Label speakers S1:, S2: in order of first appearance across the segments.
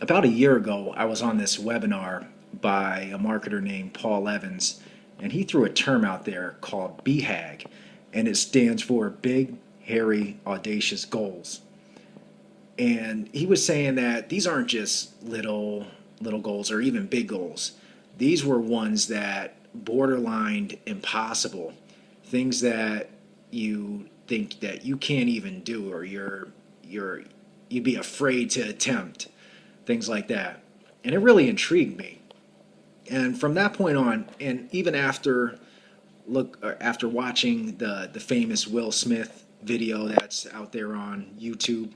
S1: About a year ago, I was on this webinar by a marketer named Paul Evans, and he threw a term out there called BHAG, and it stands for Big, Hairy, Audacious Goals. And he was saying that these aren't just little goals or even big goals. These were ones that borderlined impossible, things that you think that you can't even do or you'd be afraid to attempt, things like that. And it really intrigued me. And from that point on, and even after watching the famous Will Smith video that's out there on YouTube,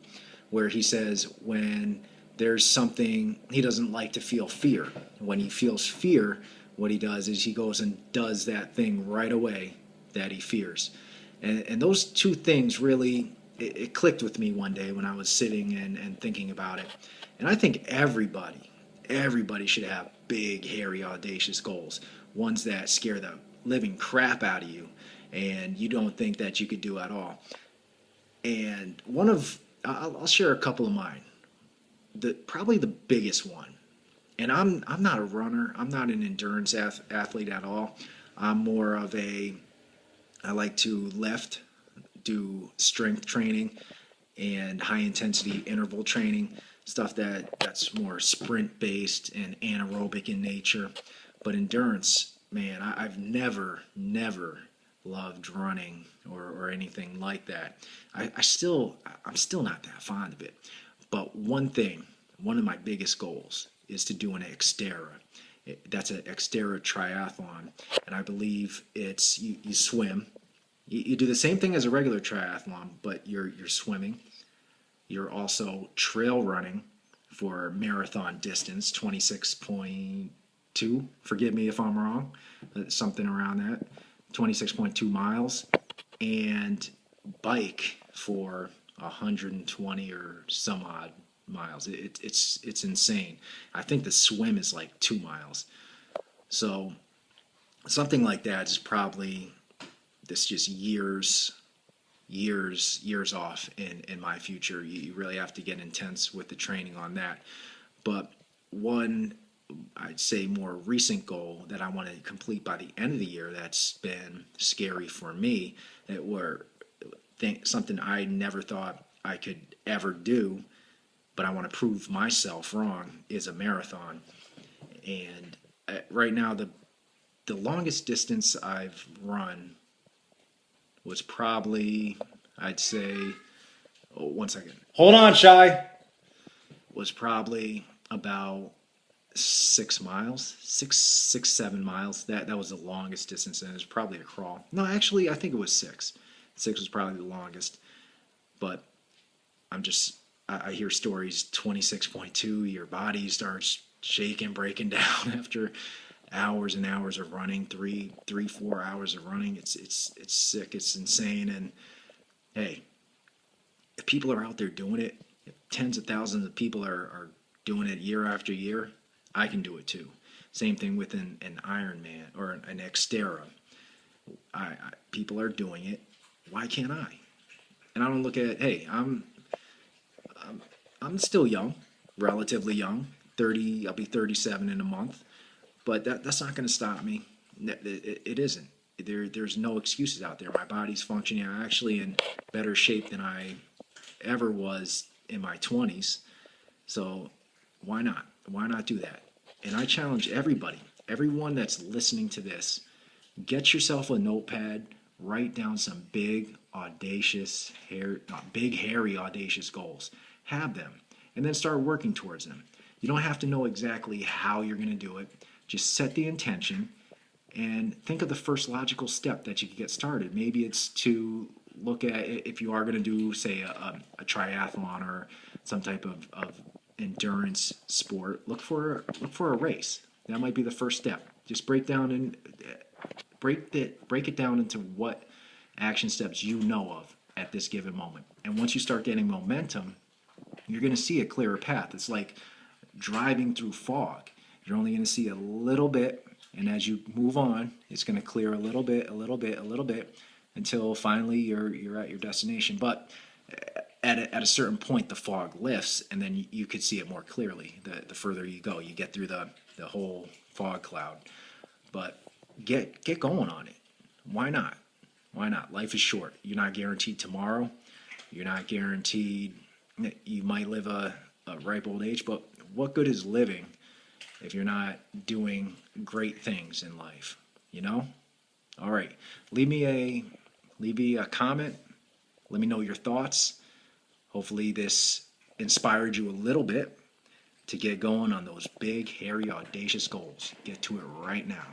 S1: where he says when there's something he doesn't like to feel fear. When he feels fear, what he does is he goes and does that thing right away that he fears. And those two things really it clicked with me one day when I was sitting and thinking about it. And I think everybody should have big, hairy, audacious goals, ones that scare the living crap out of you and you don't think that you could do at all. And I'll share a couple of mine. Probably the biggest one, and I'm not a runner. I'm not an endurance athlete at all. I'm more of I like to lift, do strength training, and high intensity interval training, stuff that's more sprint based and anaerobic in nature. But endurance, man, I've never loved running or anything like that. I'm still not that fond of it. But one of my biggest goals is to do an Xterra. That's an Xterra triathlon, and I believe it's you swim. You do the same thing as a regular triathlon, but you're swimming. You're also trail running for marathon distance, 26.2. Forgive me if I'm wrong, something around that, 26.2 miles, and bike for 120 or some odd miles. It's insane. I think the swim is like 2 miles. So something like that is probably this just years off in my future. You really have to get intense with the training on that. But one, I'd say, more recent goal that I want to complete by the end of the year that's been scary for me, something I never thought I could ever do, but I want to prove myself wrong, is a marathon. And right now, the longest distance I've run was probably, I'd say, oh, 1 second. Hold on, Shy. Was probably about 6 miles, 7 miles. That was the longest distance, and it was probably a crawl. No, actually, I think it was 6. 6 was probably the longest. But I hear stories 26.2, your body starts shaking, breaking down after hours and hours of running, 4 hours of running. It's sick, it's insane. And hey, if people are out there doing it, if tens of thousands of people are doing it year after year, I can do it too. Same thing with an Ironman or an Xterra. People are doing it. Why can't I? And I don't look at, hey, I'm still young, relatively young. 30, I'll be 37 in a month. But that's not going to stop me. It isn't. There's no excuses out there. My body's functioning. I'm actually in better shape than I ever was in my 20s. So why not? Why not do that? And I challenge everybody, everyone that's listening to this, get yourself a notepad, write down some big, hairy, audacious goals. Have them, and then start working towards them. You don't have to know exactly how you're going to do it. Just set the intention and think of the first logical step that you can get started. Maybe it's to look at, if you are going to do, say, a triathlon or some type of endurance sport, look for a race. That might be the first step. Just break it down into what action steps you know of at this given moment. And once you start getting momentum, you're going to see a clearer path. It's like driving through fog. You're only going to see a little bit, and as you move on, it's going to clear a little bit, until finally you're at your destination. But at a certain point the fog lifts, and then you could see it more clearly. The further you go, you get through the whole fog cloud. But get going on it. Why not? Why not? Life is short. You're not guaranteed tomorrow. You're not guaranteed that you might live a ripe old age. But what good is living if you're not doing great things in life? You know? All right. Leave me a comment. Let me know your thoughts. Hopefully this inspired you a little bit to get going on those big, hairy, audacious goals. Get to it right now.